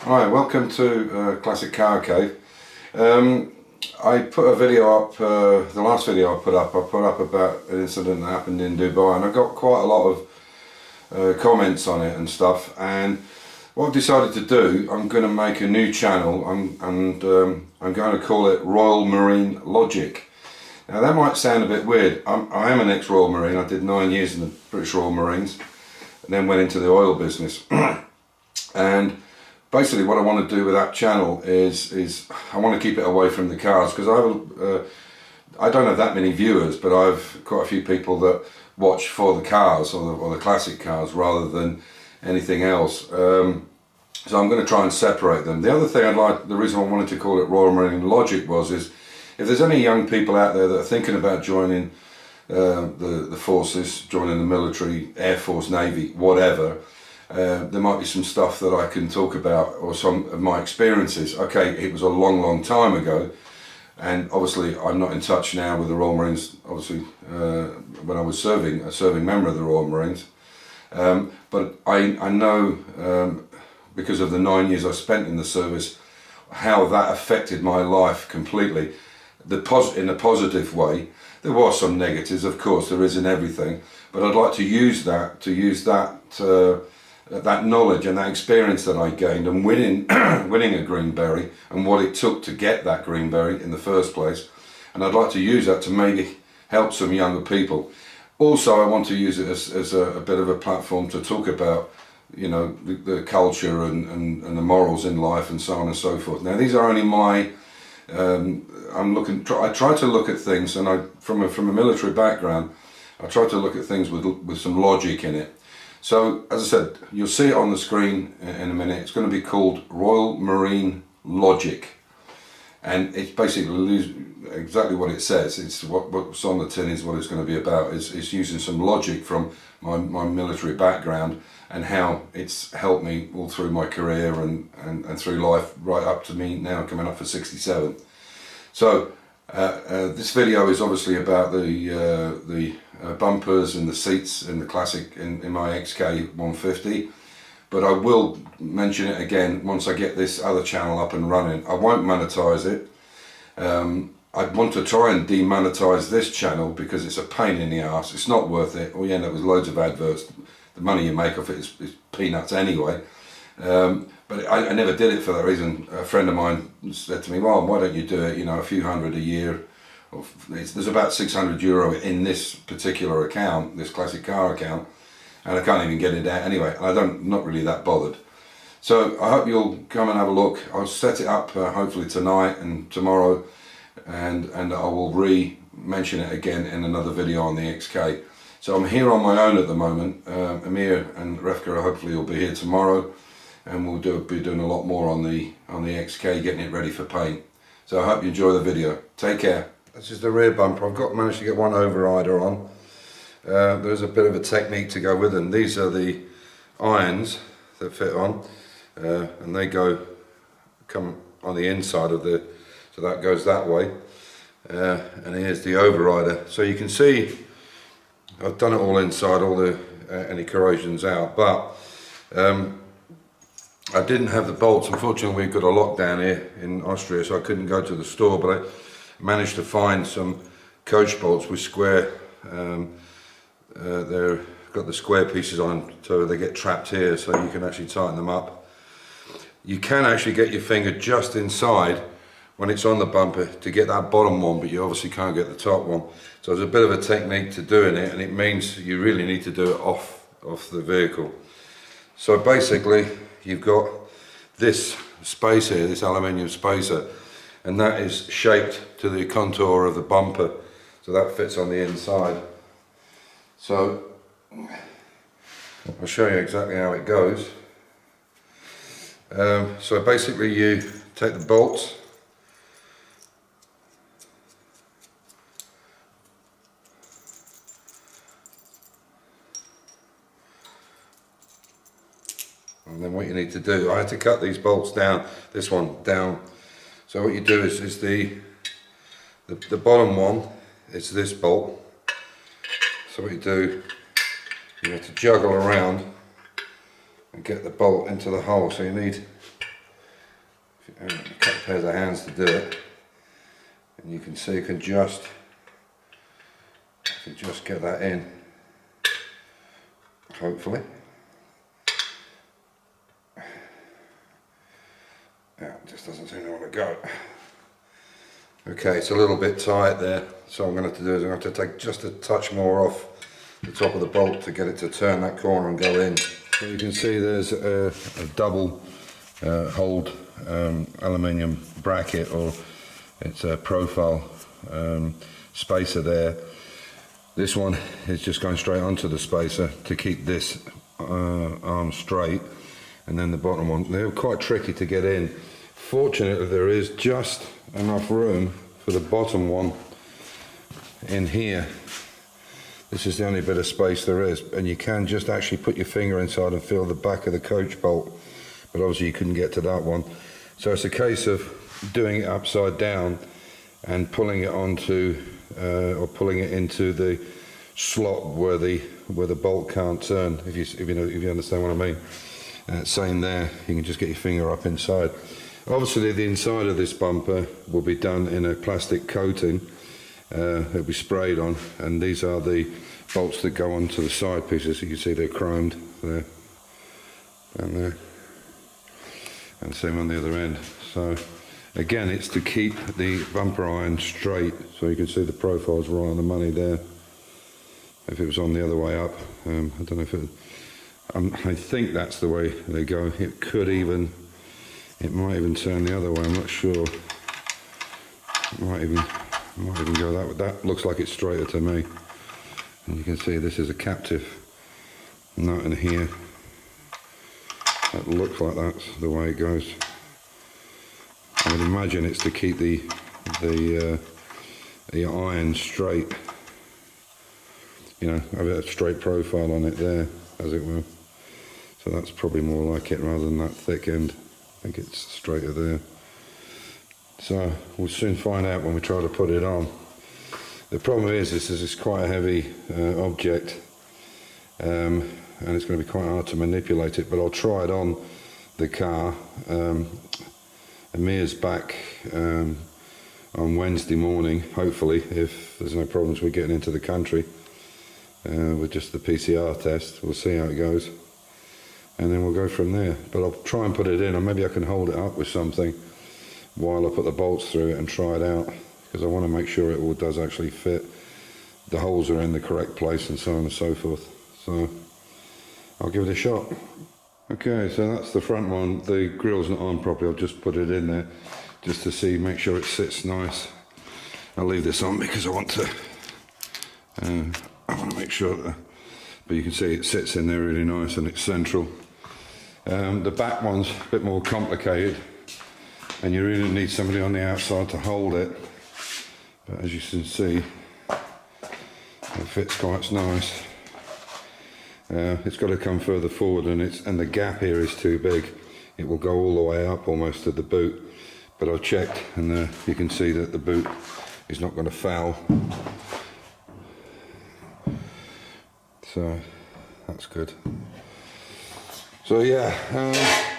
Hi, welcome to Classic Car Cave. I put a video up, the last video I put up about an incident that happened in Dubai, and I got quite a lot of comments on it and stuff. And what I've decided to do, I'm going to make a new channel, and I'm going to call it Royal Marine Logic. Now that might sound a bit weird. I am an ex-Royal Marine. I did 9 years in the British Royal Marines, and then went into the oil business. And basically what I want to do with that channel is I want to keep it away from the cars, because I don't have that many viewers, but I've quite a few people that watch for the cars or the classic cars rather than anything else. So I'm going to try and separate them. The other thing the reason I wanted to call it Royal Marine Logic is if there's any young people out there that are thinking about joining the forces, joining the military, Air Force, Navy, whatever, there might be some stuff that I can talk about, or some of my experiences. Okay, it was a long time ago, and obviously I'm not in touch now with the Royal Marines, obviously when I was a serving member of the Royal Marines, but I know because of the 9 years I spent in the service, how that affected my life completely. In a positive way. There was some negatives, of course, there is in everything, but I'd like to use that that knowledge and that experience that I gained and winning a Greenberry, and what it took to get that Greenberry in the first place, and I'd like to use that to maybe help some younger people. Also, I want to use it as a bit of a platform to talk about, you know, the culture and the morals in life and so on and so forth. Now these are only my I try to look at things, and from a military background, I try to look at things with some logic in it. So, as I said, you'll see it on the screen in a minute. It's going to be called Royal Marine Logic, and it's basically exactly what it says. It's what's on the tin is what it's going to be about. It's using some logic from my military background and how it's helped me all through my career and through life, right up to me now coming up for 67. So this video is obviously about the bumpers and the seats in the classic in my XK 150, but I will mention it again once I get this other channel up and running. I won't monetize it. I want to try and demonetize this channel because it's a pain in the arse. It's not worth it. All you end up with loads of adverts. The money you make off it is peanuts anyway. But I never did it for that reason. A friend of mine said to me, well, why don't you do it, you know, a few hundred a year. There's about €600 in this particular account, this classic car account, and I can't even get it out anyway. I'm not really that bothered. So I hope you'll come and have a look. I'll set it up hopefully tonight and tomorrow, and I will mention it again in another video on the XK. So I'm here on my own at the moment. Amir and Refka hopefully will be here tomorrow, and we'll be doing a lot more on the XK, getting it ready for paint. So I hope you enjoy the video. Take care. This is the rear bumper. I've managed to get one overrider on. There's a bit of a technique to go with them. These are the irons that fit on, and they come on the inside of so that goes that way. And here's the overrider. So you can see I've done it all inside, all any corrosions out, but I didn't have the bolts. Unfortunately, we've got a lockdown here in Austria, so I couldn't go to the store, but I managed to find some coach bolts with square, they've got the square pieces on, so they get trapped here, so you can actually tighten them up. You can actually get your finger just inside when it's on the bumper to get that bottom one, but you obviously can't get the top one. So there's a bit of a technique to doing it, and it means you really need to do it off the vehicle. So basically, you've got this space here, this aluminium spacer, and that is shaped to the contour of the bumper, so that fits on the inside. So I'll show you exactly how it goes. So basically you take the bolts, and then what you need to do, I had to cut these bolts down, this one down. So what you do is the bottom one is this bolt. So what you do, you have to juggle around and get the bolt into the hole. So you need a couple of pairs of hands to do it, and you can see you can just get that in, hopefully. Yeah, it just doesn't seem to want to go. Okay, it's a little bit tight there, so what I'm going to have to do is I'm going to have to take just a touch more off the top of the bolt to get it to turn that corner and go in. So you can see there's a double hold aluminium bracket, or it's a profile spacer there. This one is just going straight onto the spacer to keep this arm straight, and then the bottom one, they're quite tricky to get in. Fortunately, there is just enough room for the bottom one in here. This is the only bit of space there is, and you can just actually put your finger inside and feel the back of the coach bolt, but obviously you couldn't get to that one. So it's a case of doing it upside down and pulling it onto or pulling it into the slot where the bolt can't turn, if you understand what I mean. Same there, you can just get your finger up inside. Obviously the inside of this bumper will be done in a plastic coating. It'll be sprayed on, and these are the bolts that go onto the side pieces. You can see they're chromed there and there, and same on the other end. So again, it's to keep the bumper iron straight, so you can see the profile's right on the money there. If it was on the other way up, I don't know if it, I think that's the way they go. It might even turn the other way, I'm not sure. It might even go that way. That looks like it's straighter to me. And you can see this is a captive nut in here. That looks like that's the way it goes. I would imagine it's to keep the iron straight. You know, have a straight profile on it there, as it were. So that's probably more like it rather than that thick end. I think it's straighter there. So we'll soon find out when we try to put it on. The problem is this is quite a heavy object, and it's going to be quite hard to manipulate it, but I'll try it on the car. Amir's back on Wednesday morning, hopefully, if there's no problems with getting into the country with just the PCR test. We'll see how it goes, and then we'll go from there. But I'll try and put it in, or maybe I can hold it up with something while I put the bolts through it and try it out, because I want to make sure it all does actually fit, the holes are in the correct place and so on and so forth. So I'll give it a shot. Okay, so that's the front one. The grill's not on properly, I'll just put it in there just to see, make sure it sits nice. I'll leave this on because I want to make sure that, but you can see it sits in there really nice and it's central. The back one's a bit more complicated, and you really need somebody on the outside to hold it, but as you can see, it fits quite nice. It's got to come further forward, and the gap here is too big. It will go all the way up almost to the boot, but I've checked, and you can see that the boot is not going to foul, so that's good. So yeah,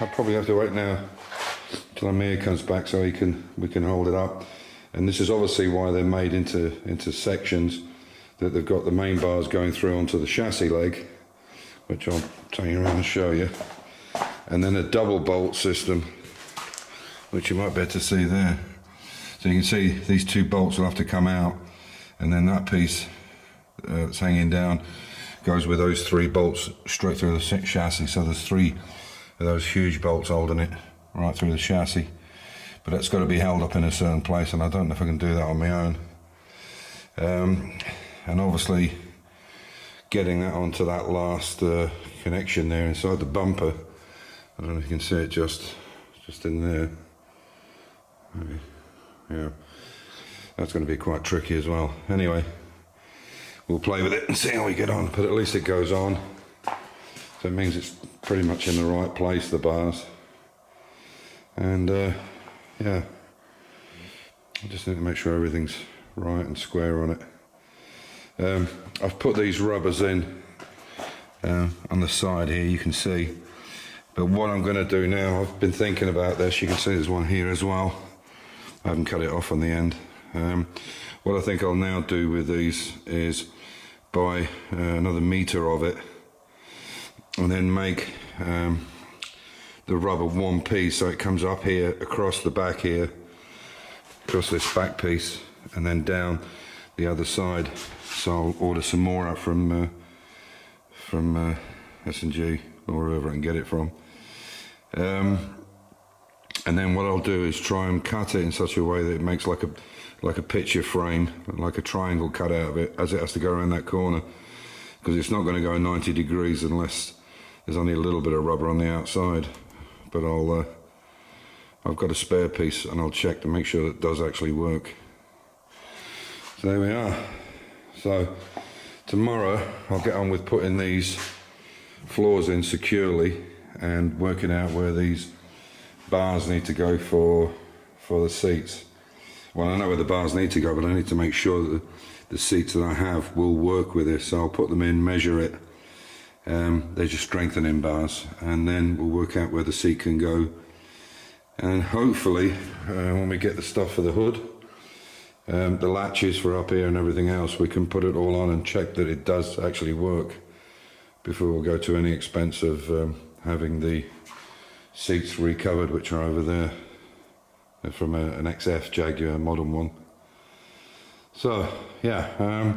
I'll probably have to wait now till Amir comes back so we can hold it up. And this is obviously why they're made into sections, that they've got the main bars going through onto the chassis leg, which I'll turn you around and show you, and then a double bolt system, which you might be able to see there. So you can see these two bolts will have to come out, and then that piece that's hanging down goes with those three bolts straight through the chassis. So there's three of those huge bolts holding it right through the chassis, but that's got to be held up in a certain place, and I don't know if I can do that on my own. And obviously getting that onto that last connection there inside the bumper, I don't know if you can see it just in there. Maybe. Yeah, that's going to be quite tricky as well. Anyway, we'll play with it and see how we get on, but at least it goes on, so it means it's pretty much in the right place, the bars. And yeah, I just need to make sure everything's right and square on it. I've put these rubbers in on the side here, you can see, But what I'm going to do now, I've been thinking about this. You can see there's one here as well. I haven't cut it off on the end. What I think I'll now do with these is buy another metre of it and then make the rubber one piece, so it comes up here across the back here, across this back piece, and then down the other side. So I'll order some more up from S&G or wherever I can get it from. And then what I'll do is try and cut it in such a way that it makes like a picture frame, like a triangle cut out of it, as it has to go around that corner, because it's not going to go 90 degrees unless there's only a little bit of rubber on the outside. But I've got a spare piece and I'll check to make sure that it does actually work. So there we are. So tomorrow I'll get on with putting these floors in securely and working out where these bars need to go for the seats. Well, I know where the bars need to go, but I need to make sure that the seats that I have will work with this. So I'll put them in, measure it. They're just strengthening bars, and then we'll work out where the seat can go. And hopefully, when we get the stuff for the hood, the latches for up here and everything else, we can put it all on and check that it does actually work before we'll go to any expense of having the seats recovered, which are over there. They're from an XF Jaguar modern one. So yeah,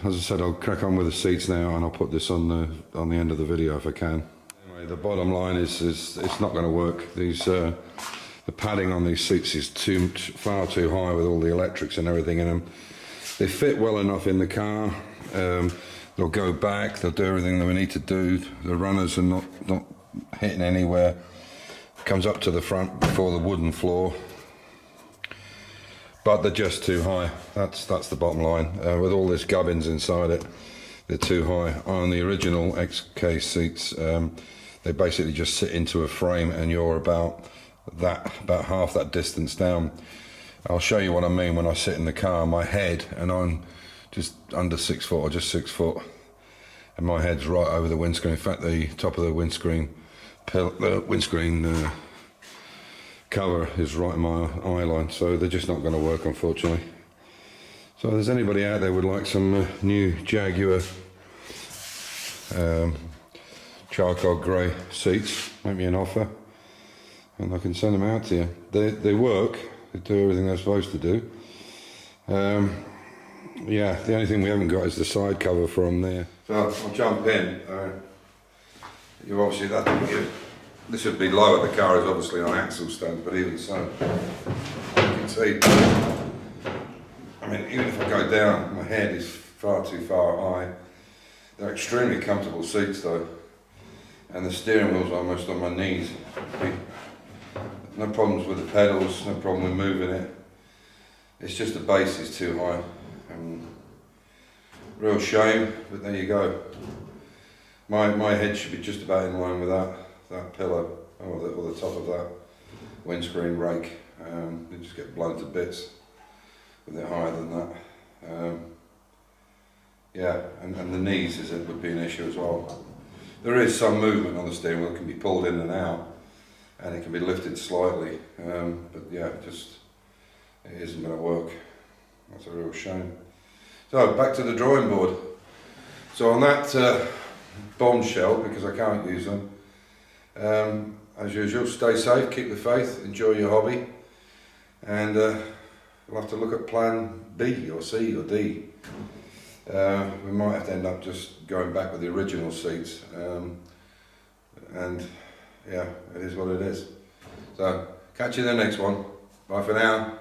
as I said, I'll crack on with the seats now, and I'll put this on the end of the video if I can. Anyway, the bottom line is it's not going to work. These the padding on these seats is far too high with all the electrics and everything in them. They fit well enough in the car. They'll go back. They'll do everything that we need to do. The runners are not hitting anywhere. Comes up to the front before the wooden floor, but they're just too high. That's the bottom line. With all this gubbins inside it, they're too high. On the original XK seats, they basically just sit into a frame, and you're about half that distance down. I'll show you what I mean when I sit in the car. My head, and I'm just under 6 foot, or just 6 foot, and my head's right over the windscreen. In fact, the top of the windscreen cover is right in my eye line, so they're just not going to work, unfortunately. So if there's anybody out there who would like some new Jaguar charcoal grey seats, make me an offer and I can send them out to you. They work, they do everything they're supposed to do. Yeah, the only thing we haven't got is the side cover from there. So I'll jump in. You obviously this would be lower. The car is obviously on axle stands, but even so, you can see. I mean, even if I go down, my head is far too far high. They're extremely comfortable seats though, and the steering wheel's almost on my knees. No problems with the pedals, no problem with moving it. It's just the base is too high. Real shame, but there you go. My head should be just about in line with that pillow, or the top of that windscreen rake. They just get blown to bits when they're higher than that. Yeah, and the knees would be an issue as well. There is some movement on the steering wheel. It can be pulled in and out, and it can be lifted slightly. But yeah, it isn't going to work. That's a real shame. So back to the drawing board. So on that bombshell, because I can't use them, as usual, stay safe, keep the faith, enjoy your hobby, and we'll have to look at plan B or C or D. We might have to end up just going back with the original seats, and yeah, it is what it is. So catch you in the next one. Bye for now.